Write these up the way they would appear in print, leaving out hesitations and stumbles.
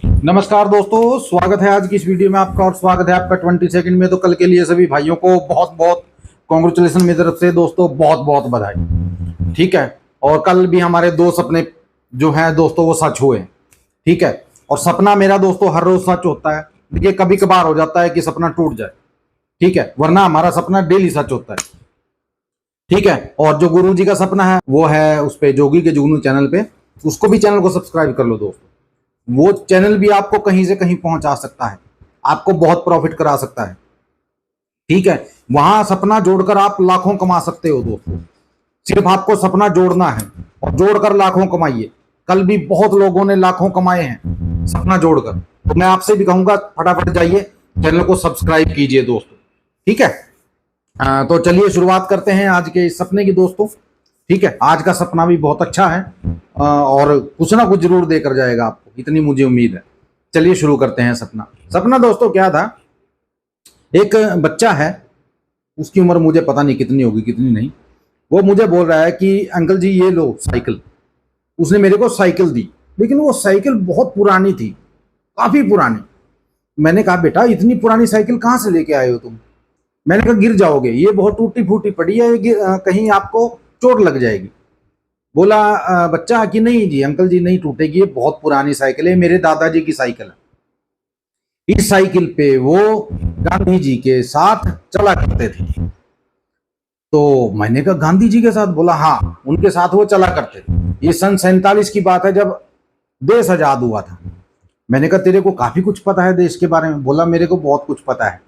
नमस्कार दोस्तों, स्वागत है आज की इस वीडियो में आपका। और स्वागत है आपका 20 सेकंड में। तो कल के लिए सभी भाइयों को बहुत बहुत कॉन्ग्रेचुलेसन मेरी तरफ से दोस्तों, बहुत बहुत बधाई। ठीक है। और कल भी हमारे दो सपने जो हैं दोस्तों वो सच हुए। ठीक है। और सपना मेरा दोस्तों हर रोज सच होता है। देखिए कभी कभार हो जाता है कि सपना टूट जाए, ठीक है, वरना हमारा सपना डेली सच होता है। ठीक है। और जो गुरु जी का सपना है वो है उस पे जोगी के जुगनू चैनल पे, उसको भी चैनल को सब्सक्राइब कर लो दोस्तों। वो चैनल भी आपको कहीं से कहीं पहुंचा सकता है, आपको बहुत प्रॉफिट करा सकता है। ठीक है। वहां सपना जोड़कर आप लाखों कमा सकते हो दोस्तों। सिर्फ आपको सपना जोड़ना है और जोड़कर लाखों कमाइए। कल भी बहुत लोगों ने लाखों कमाए हैं सपना जोड़कर। तो मैं आपसे भी कहूंगा फटाफट जाइए चैनल को सब्सक्राइब कीजिए दोस्तों। ठीक है। तो चलिए शुरुआत करते हैं आज के इस सपने की दोस्तों। ठीक है। आज का सपना भी बहुत अच्छा है और कुछ ना कुछ जरूर देकर जाएगा आपको, इतनी मुझे उम्मीद है। चलिए शुरू करते हैं सपना। सपना दोस्तों क्या था, एक बच्चा है, उसकी उम्र मुझे पता नहीं कितनी होगी कितनी नहीं। वो मुझे बोल रहा है कि अंकल जी ये लो साइकिल। उसने मेरे को साइकिल दी, लेकिन वो साइकिल बहुत पुरानी थी, काफी पुरानी। मैंने कहा बेटा इतनी पुरानी साइकिल कहाँ से लेके आए हो तुम? मैंने कहा गिर जाओगे, ये बहुत टूटी फूटी पड़ी है, कहीं आपको चोट लग जाएगी। बोला बच्चा कि नहीं जी अंकल जी नहीं टूटेगी, ये बहुत पुरानी साइकिल है, मेरे दादाजी की साइकिल है। इस साइकिल पे वो गांधी जी के साथ चला करते थे। तो मैंने कहा गांधी जी के साथ? बोला हाँ उनके साथ वो चला करते थे। ये सन 47 की बात है जब देश आजाद हुआ था। मैंने कहा तेरे को काफी कुछ पता है देश के बारे में? बोला मेरे को बहुत कुछ पता है।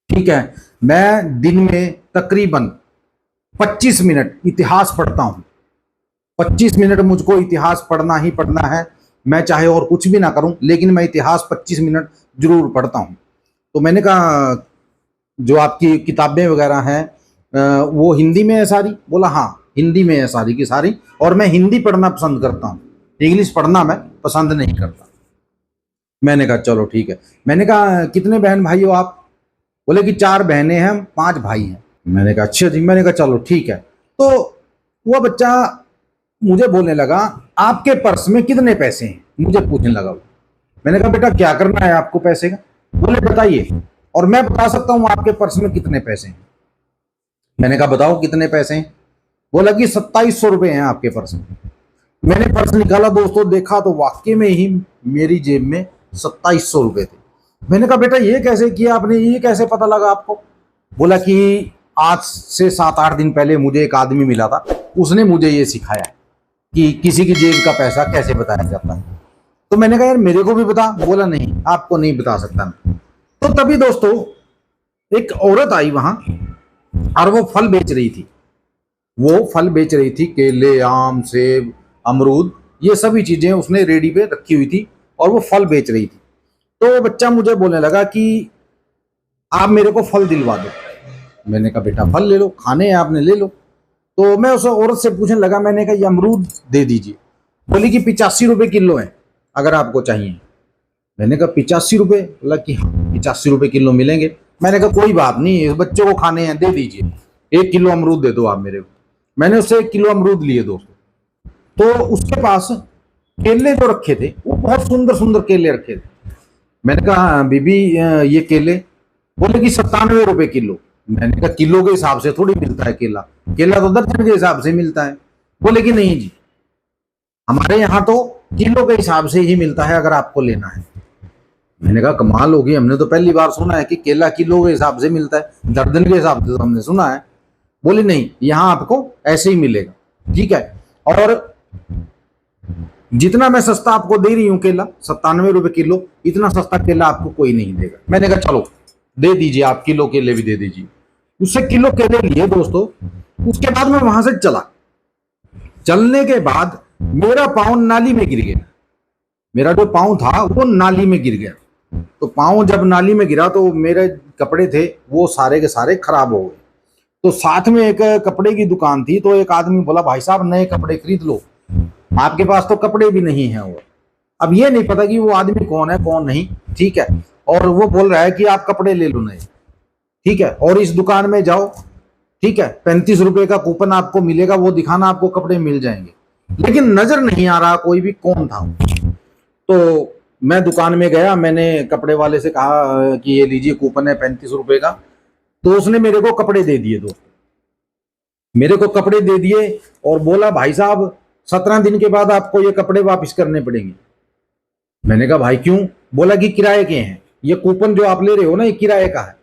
ठीक है। मैं दिन में तकरीबन 25 मिनट इतिहास पढ़ता हूं। 25 मिनट मुझको इतिहास पढ़ना ही पढ़ना है। मैं चाहे और कुछ भी ना करूं, लेकिन मैं इतिहास 25 मिनट जरूर पढ़ता हूं। तो मैंने कहा जो आपकी किताबें वगैरह हैं वो हिंदी में है सारी? बोला हाँ हिंदी में है सारी की सारी, और मैं हिंदी पढ़ना पसंद करता हूँ, इंग्लिश पढ़ना मैं पसंद नहीं करता। मैंने कहा चलो ठीक है। मैंने कहा कितने बहन भाई हो आप? बोले कि 4 बहनें हैं, 5 भाई हैं। मैंने कहा अच्छा जी। मैंने कहा चलो ठीक है। तो वो बच्चा मुझे बोलने लगा आपके पर्स में कितने पैसे हैं, मुझे पूछने लगा वो। मैंने कहा बेटा क्या करना है आपको पैसे का? बोले बताइए और मैं बता सकता हूं आपके पर्स में कितने पैसे हैं। मैंने कहा बताओ कितने पैसे हैं? बोला कि 2700 रुपए हैं आपके पर्स में। मैंने पर्स निकाला दोस्तों, देखा तो वाकई में ही मेरी जेब में 2700 रुपए थे। मैंने कहा बेटा ये कैसे किया आपने, ये कैसे पता लगा आपको? बोला कि आज से 7-8 दिन पहले मुझे एक आदमी मिला था, उसने मुझे ये सिखाया कि किसी की जेब का पैसा कैसे बताया जाता है। तो मैंने कहा यार मेरे को भी बता। बोला नहीं आपको नहीं बता सकता मैं। तो तभी दोस्तों एक औरत आई वहां और वो फल बेच रही थी। वो फल बेच रही थी, केले, आम, सेब, अमरूद, ये सभी चीजें उसने रेडी पे रखी हुई थी और वो फल बेच रही थी। तो वो बच्चा मुझे बोलने लगा कि आप मेरे को फल दिलवा दो। मैंने कहा बेटा फल ले लो, खाने हैं आपने ले लो। तो मैं उस औरत से पूछने लगा, मैंने कहा ये अमरूद दे दीजिए। बोली कि 85 रुपए किलो है अगर आपको चाहिए। मैंने कहा 85 रुपए? बोला कि हाँ 85 रुपए किलो मिलेंगे। मैंने कहा कोई बात नहीं, इस बच्चे को खाने हैं, दे दीजिए, 1 किलो अमरूद दे दो आप मेरे को। मैंने उससे 1 किलो अमरूद लिए दोस्तों। तो उसके पास केले जो रखे थे वो बहुत सुंदर सुंदर केले रखे थे। मैंने कहा बीबी ये केले? बोले कि 97 रुपए किलो। मैंने कहा किलो के हिसाब से थोड़ी मिलता है केला, केला तो दर्जन के हिसाब से मिलता है। बोले कि नहीं जी हमारे यहाँ तो किलो के हिसाब से ही मिलता है अगर आपको लेना है। मैंने कहा कमाल होगी, हमने तो पहली बार सुना है कि केला किलो के हिसाब से मिलता है, दर्जन के हिसाब से तो हमने सुना है। बोले नहीं यहाँ आपको ऐसे ही मिलेगा। ठीक है। और जितना मैं सस्ता आपको दे रही हूँ केला 97 रुपए किलो, इतना सस्ता केला आपको कोई नहीं देगा। मैंने कहा चलो दे दीजिए आप, किलो केले भी दे दीजिए। उससे किलो केले लिए दोस्तों। उसके बाद मैं वहां से चला। चलने के बाद मेरा पाँव नाली में गिर गया। मेरा जो पाँव था वो नाली में गिर गया। तो पाँव जब नाली में गिरा तो मेरे कपड़े थे वो सारे के सारे खराब हो गए। तो साथ में एक कपड़े की दुकान थी, तो एक आदमी बोला भाई साहब नए कपड़े खरीद लो, आपके पास तो कपड़े भी नहीं है। वो अब ये नहीं पता कि वो आदमी कौन है कौन नहीं। ठीक है। और वो बोल रहा है कि आप कपड़े ले लो नए। ठीक है। और इस दुकान में जाओ, ठीक है, 35 रुपए का कूपन आपको मिलेगा, वो दिखाना, आपको कपड़े मिल जाएंगे। लेकिन नजर नहीं आ रहा कोई भी कौन था। तो मैं दुकान में गया, मैंने कपड़े वाले से कहा कि ये लीजिए कूपन है 35 रुपए का, तो उसने मेरे को कपड़े दे दिए दोस्त, मेरे को कपड़े दे दिए और बोला भाई साहब 17 दिन के बाद आपको ये कपड़े वापस करने पड़ेंगे। मैंने कहा भाई क्यों? बोला कि किराए के हैं, ये कूपन जो आप ले रहे हो ना ये किराए का है,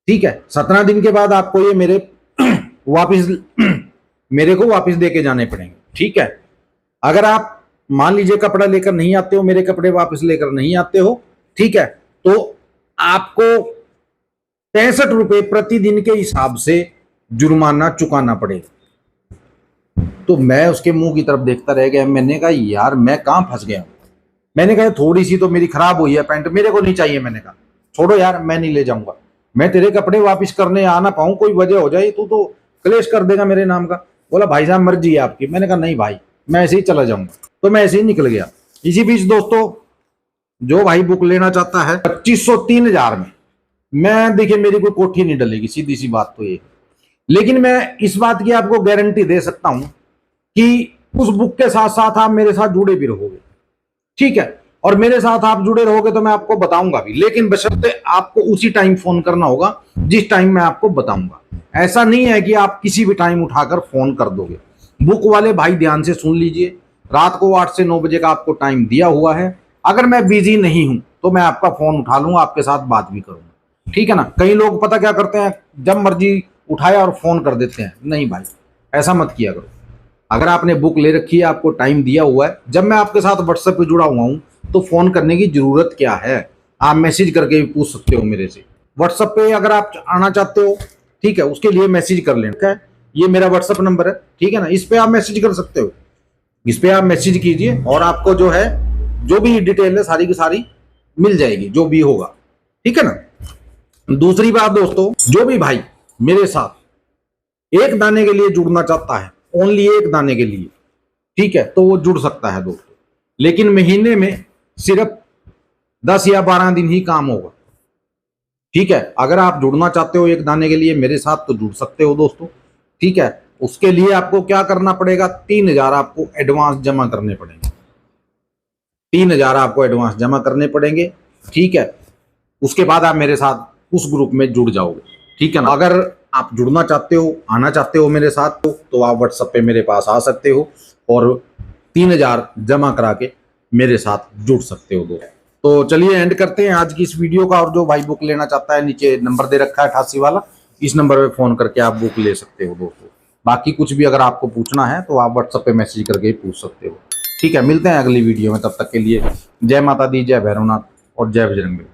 ठीक है, 17 दिन के बाद आपको ये मेरे वापस मेरे को वापस दे के जाने पड़ेंगे, ठीक है। अगर आप मान लीजिए कपड़ा लेकर नहीं आते हो, मेरे कपड़े वापस लेकर नहीं आते हो, ठीक है, तो आपको 65 रुपए प्रतिदिन के हिसाब से जुर्माना चुकाना पड़ेगा। तो मैं उसके मुंह की तरफ देखता रह गया। मैंने कहा यार मैं कहां फंस गया हूं। मैंने कहा थोड़ी सी तो मेरी खराब हुई है पैंट, मेरे को नहीं चाहिए। मैंने कहा छोड़ो यार, मैं नहीं ले जाऊंगा, मैं तेरे कपड़े वापस करने आ ना पाऊं, कोई वजह हो जाए तू तो क्लेश कर देगा मेरे नाम का। बोला भाई साहब मर्जी है आपकी। मैंने कहा नहीं भाई, मैं ऐसे ही चला जाऊंगा। तो मैं ऐसे ही निकल गया। इसी बीच दोस्तों, जो भाई बुक लेना चाहता है 2500 3000 में, मैं देखिए मेरी कोई कोठी नहीं डलेगी, सीधी सी बात तो ये, लेकिन मैं इस बात की आपको गारंटी दे सकता हूं कि उस बुक के साथ साथ आप मेरे साथ जुड़े भी रहोगे, ठीक है। और मेरे साथ आप जुड़े रहोगे तो मैं आपको बताऊंगा भी, लेकिन बशर्ते आपको उसी टाइम फोन करना होगा जिस टाइम मैं आपको बताऊंगा। ऐसा नहीं है कि आप किसी भी टाइम उठाकर फोन कर दोगे। बुक वाले भाई ध्यान से सुन लीजिए, रात को 8 से 9 बजे का आपको टाइम दिया हुआ है। अगर मैं बिजी नहीं हूं तो मैं आपका फोन उठा लूंगा, आपके साथ बात भी करूंगा, ठीक है ना। कई लोग पता क्या करते हैं, जब मर्जी उठाया और फोन कर देते हैं। नहीं भाई, ऐसा मत किया करो। अगर आपने बुक ले रखी है, आपको टाइम दिया हुआ है, जब मैं आपके साथ व्हाट्सएप पे जुड़ा हुआ हूं तो फोन करने की जरूरत क्या है। आप मैसेज करके भी पूछ सकते हो मेरे से। व्हाट्सएप पे अगर आप आना चाहते हो, ठीक है, उसके लिए मैसेज कर लेना। ये मेरा व्हाट्सएप नंबर है, ठीक है ना, इस पे आप मैसेज कर सकते हो। इस पे आप मैसेज कीजिए और आपको जो है, जो भी डिटेल है सारी की सारी मिल जाएगी, जो भी होगा, ठीक है ना। दूसरी बात दोस्तों, जो भी भाई मेरे साथ एक दाने के लिए जुड़ना चाहता है, ओनली एक दाने के लिए, ठीक है, तो वो जुड़ सकता है दोस्तों। लेकिन महीने में सिर्फ 10 या 12 दिन ही काम होगा, ठीक है। अगर आप जुड़ना चाहते हो एक दाने के लिए मेरे साथ तो जुड़ सकते हो दोस्तों, ठीक है। उसके लिए आपको क्या करना पड़ेगा, 3000 आपको एडवांस जमा करने पड़ेंगे। 3000 आपको एडवांस जमा करने पड़ेंगे, ठीक है। उसके बाद आप मेरे साथ उस ग्रुप में जुड़ जाओगे, ठीक है ना। अगर आप जुड़ना चाहते हो, आना चाहते हो मेरे साथ, तो आप व्हाट्सएप पे मेरे पास आ सकते हो और 3000 जमा करा के मेरे साथ जुड़ सकते हो दोस्तों। तो चलिए एंड करते हैं आज की इस वीडियो का। और जो भाई बुक लेना चाहता है, नीचे नंबर दे रखा है 88 वाला, इस नंबर पे फोन करके आप बुक ले सकते हो दोस्तों। बाकी कुछ भी अगर आपको पूछना है तो आप व्हाट्सएप पे मैसेज करके पूछ सकते हो, ठीक है। मिलते हैं अगली वीडियो में, तब तक के लिए जय माता दी, जय भैरवनाथ और जय बजरंग बली।